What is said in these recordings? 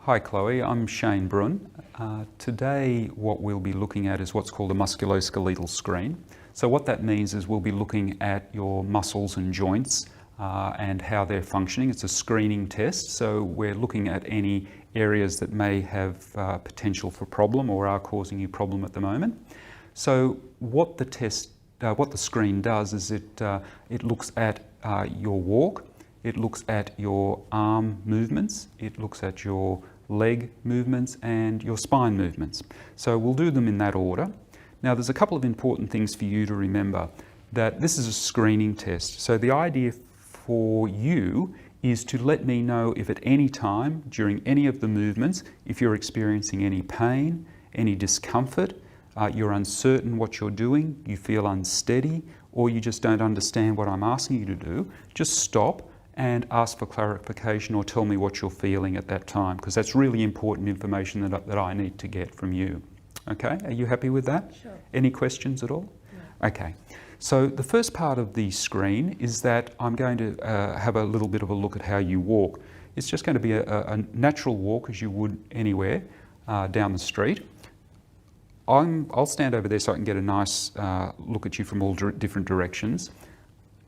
Hi Chloe, I'm Shane Brun. Today what we'll be looking at is what's called a musculoskeletal screen. So what that means is we'll be looking at your muscles and joints and how they're functioning. It's a screening test, so we're looking at any areas that may have potential for problem or are causing you problem at the moment. So what the screen does is it looks at your walk, it looks at your arm movements, it looks at your leg movements and your spine movements. So we'll do them in that order. Now there's a couple of important things for you to remember, that this is a screening test. So the idea for you is to let me know if at any time during any of the movements, if you're experiencing any pain, any discomfort, you're uncertain what you're doing, you feel unsteady, or you just don't understand what I'm asking you to do, just stop and ask for clarification or tell me what you're feeling at that time, because that's really important information that I need to get from you. Okay, are you happy with that? Sure. Any questions at all? No. Okay, so the first part of the screen is that I'm going to have a little bit of a look at how you walk. It's just going to be a natural walk as you would anywhere down the street. I'll stand over there so I can get a nice look at you from all different directions.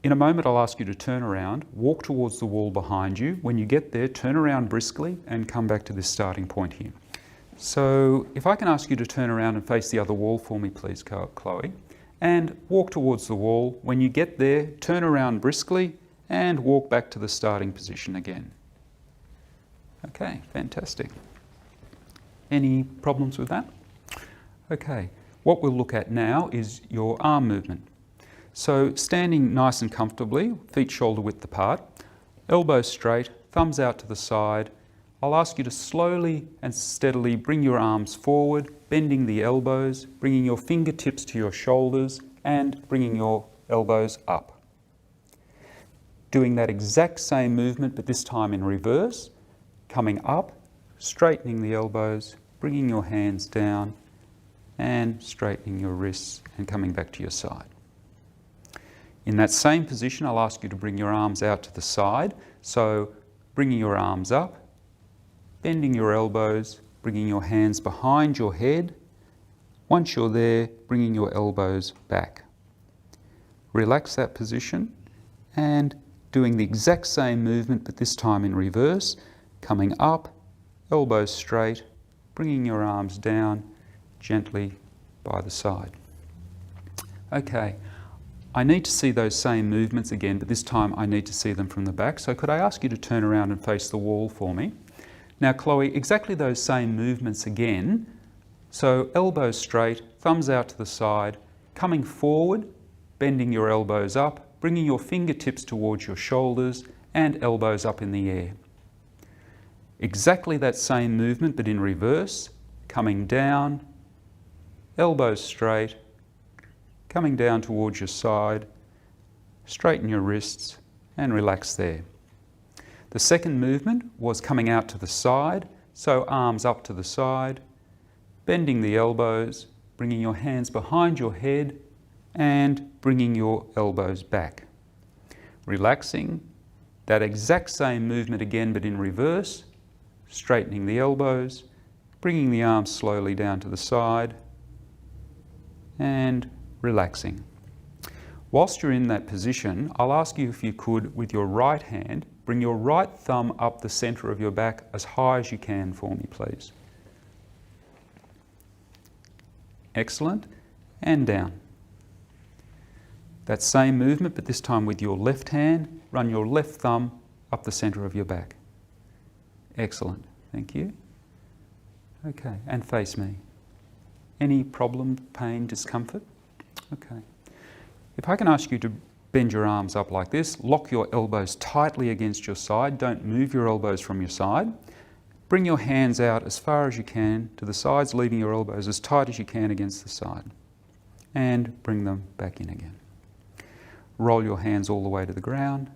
In a moment I'll ask you to turn around, walk towards the wall behind you. When you get there, turn around briskly and come back to this starting point here. So if I can ask you to turn around and face the other wall for me please, Chloe, and walk towards the wall. When you get there, turn around briskly and walk back to the starting position again. Okay, fantastic. Any problems with that? Okay, what we'll look at now is your arm movement. So standing nice and comfortably, feet shoulder width apart, elbows straight, thumbs out to the side. I'll ask you to slowly and steadily bring your arms forward, bending the elbows, bringing your fingertips to your shoulders and bringing your elbows up. Doing that exact same movement but this time in reverse, coming up, straightening the elbows, bringing your hands down and straightening your wrists and coming back to your side. In that same position, I'll ask you to bring your arms out to the side. So bringing your arms up, bending your elbows, bringing your hands behind your head. Once you're there, bringing your elbows back. Relax that position and doing the exact same movement, but this time in reverse, coming up, elbows straight, bringing your arms down gently by the side. Okay. I need to see those same movements again, but this time I need to see them from the back. So could I ask you to turn around and face the wall for me? Now Chloe, exactly those same movements again. So elbows straight, thumbs out to the side, coming forward, bending your elbows up, bringing your fingertips towards your shoulders and elbows up in the air. Exactly that same movement but in reverse, coming down, elbows straight, coming down towards your side, straighten your wrists and relax there. The second movement was coming out to the side, so arms up to the side, bending the elbows, bringing your hands behind your head and bringing your elbows back. Relaxing, that exact same movement again but in reverse, straightening the elbows, bringing the arms slowly down to the side and relaxing. Whilst you're in that position, I'll ask you if you could, with your right hand, bring your right thumb up the centre of your back as high as you can for me, please. Excellent. And down. That same movement, but this time with your left hand, run your left thumb up the centre of your back. Excellent. Thank you. Okay, and face me. Any problem, pain, discomfort? Okay. If I can ask you to bend your arms up like this, lock your elbows tightly against your side, don't move your elbows from your side. Bring your hands out as far as you can to the sides, leaving your elbows as tight as you can against the side. And bring them back in again. Roll your hands all the way to the ground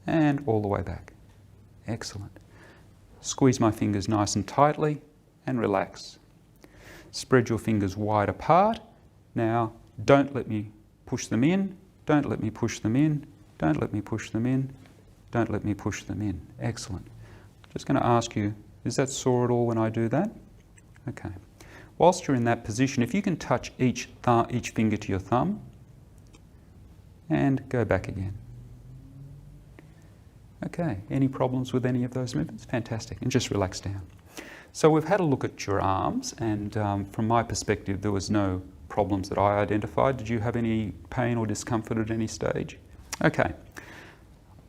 and all the way back. Excellent. Squeeze my fingers nice and tightly and relax. Spread your fingers wide apart. Now, don't let me push them in, don't let me push them in, don't let me push them in, don't let me push them in. Excellent. Just going to ask you Is that sore at all when I do that? Okay. Whilst you're in that position, if you can touch each finger to your thumb and go back again. Okay, any problems with any of those movements? Fantastic, and just relax down. So we've had a look at your arms, and from my perspective there was no problems that I identified. Did you have any pain or discomfort at any stage? Okay.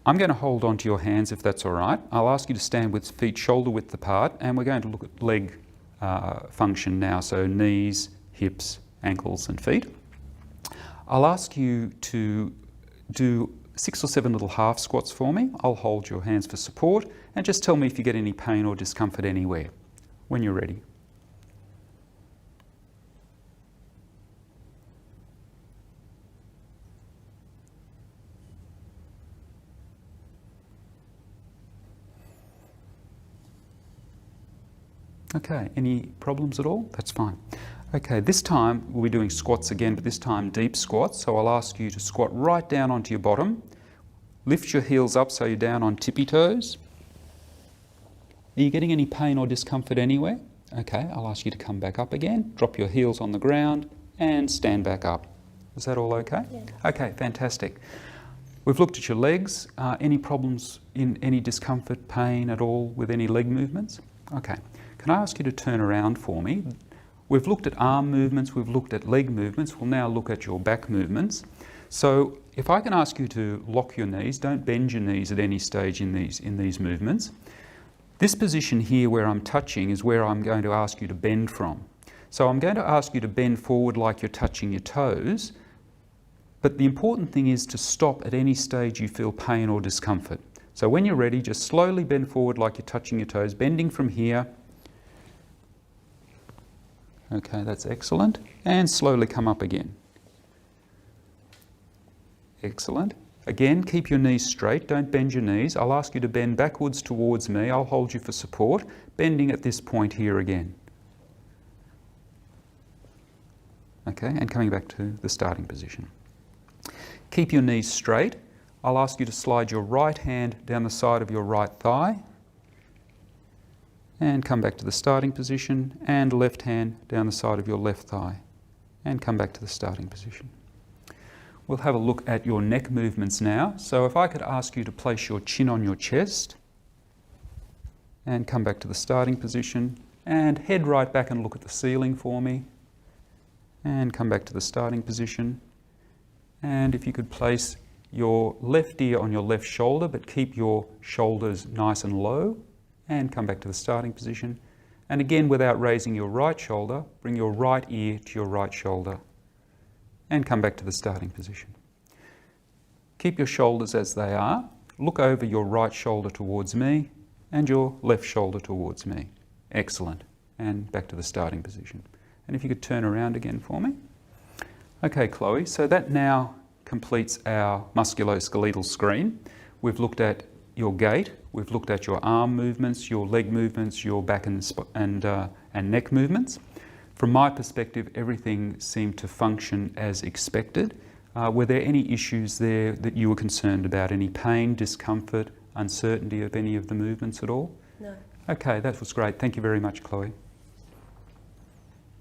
I'm going to hold on to your hands if that's all right. I'll ask you to stand with feet shoulder width apart, and we're going to look at leg function now, so knees, hips, ankles and feet. I'll ask you to do 6 or 7 little half squats for me. I'll hold your hands for support, and just tell me if you get any pain or discomfort anywhere when you're ready. Okay, any problems at all? That's fine. Okay, this time we'll be doing squats again, but this time deep squats. So I'll ask you to squat right down onto your bottom. Lift your heels up so you're down on tippy toes. Are you getting any pain or discomfort anywhere? Okay, I'll ask you to come back up again. Drop your heels on the ground and stand back up. Is that all okay? Yeah. Okay, fantastic. We've looked at your legs. Any problems in any discomfort, pain at all with any leg movements? Okay. Can I ask you to turn around for me? We've looked at arm movements, we've looked at leg movements, we'll now look at your back movements. So if I can ask you to lock your knees, don't bend your knees at any stage in these movements. This position here where I'm touching is where I'm going to ask you to bend from. So I'm going to ask you to bend forward like you're touching your toes, but the important thing is to stop at any stage you feel pain or discomfort. So when you're ready, just slowly bend forward like you're touching your toes, bending from here. Okay, that's excellent. And slowly come up again. Excellent. Again, keep your knees straight, don't bend your knees. I'll ask you to bend backwards towards me. I'll hold you for support, bending at this point here again. Okay, and coming back to the starting position. Keep your knees straight. I'll ask you to slide your right hand down the side of your right thigh. And come back to the starting position, and left hand down the side of your left thigh, and come back to the starting position. We'll have a look at your neck movements now. So if I could ask you to place your chin on your chest, and come back to the starting position, and head right back and look at the ceiling for me, and come back to the starting position. And if you could place your left ear on your left shoulder, but keep your shoulders nice and low, and come back to the starting position. And again, without raising your right shoulder, bring your right ear to your right shoulder and come back to the starting position. Keep your shoulders as they are. Look over your right shoulder towards me and your left shoulder towards me. Excellent. And back to the starting position. And if you could turn around again for me. Okay, Chloe, so that now completes our musculoskeletal screen. We've looked at your gait, we've looked at your arm movements, your leg movements, your back and neck movements. From my perspective, everything seemed to function as expected. Were there any issues there that you were concerned about? Any pain, discomfort, uncertainty of any of the movements at all? No. Okay, that was great. Thank you very much, Chloe.